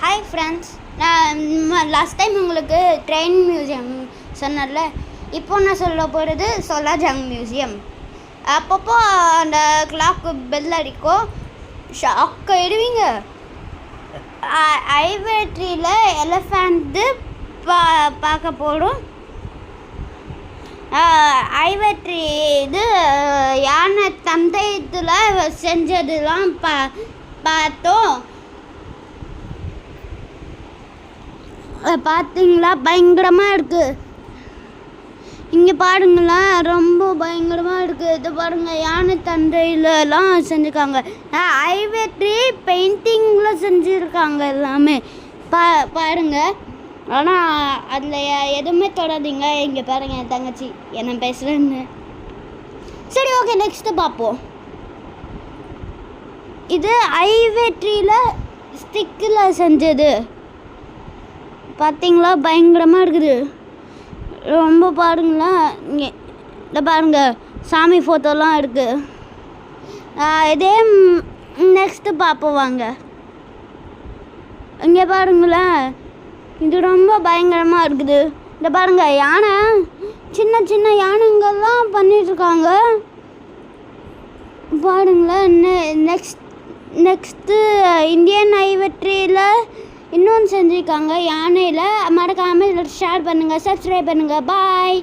Hi friends, நான் last time உங்களுக்கு train museum சொன்னேன்ல. இப்போ நான் சொல்ல போகிறது சோலாஜங் மியூசியம். அப்பப்போ அந்த கிளாக்கு பெல் அடிக்கும், ஷாக் ஆகிடுவீங்க. ஐவேட்ரியில் எலிஃபேண்ட்டு பார்க்க போடும். ஐவேட்ரி இது யானை தந்தயத்தில் செஞ்சதுலாம் பார்த்தோம். பார்த்தீங்களா, பயங்கரமாக இருக்குது. இங்கே பாருங்களேன், ரொம்ப பயங்கரமாக இருக்குது. இது பாருங்கள், யானை தந்தையிலலாம் செஞ்சுருக்காங்க. ஐவேட்ரி பெயிண்டிங்கில் செஞ்சுருக்காங்க எல்லாமே. பாருங்கள். ஆனால் அதில் எதுவுமே தொடாதீங்க. இங்கே பாருங்கள், என் தங்கச்சி என்ன பேசுகிறேன்னு. சரி, ஓகே, நெக்ஸ்ட்டு பார்ப்போம். இது ஐவேட்ரியில் ஸ்டிக்கில் செஞ்சது. பார்த்தீங்களா, பயங்கரமாக இருக்குது. ரொம்ப பாருங்களேன். இங்கே இந்த பாருங்கள், சாமி ஃபோட்டோலாம் இருக்குது. இதே நெக்ஸ்ட்டு பார்ப்போம் வாங்க. இங்கே பாருங்களேன், இது ரொம்ப பயங்கரமாக இருக்குது. இந்த பாருங்கள், யானை சின்ன சின்ன யானைங்கள்லாம் பண்ணிட்டுருக்காங்க. பாருங்களேன். நெக்ஸ்ட்டு இந்தியன் ஐவேட்ரியில் இன்னொன்று செஞ்சுருக்காங்க யானையில். மறக்காமல் ஷேர் பண்ணுங்கள், சப்ஸ்கிரைப் பண்ணுங்கள். பாய்.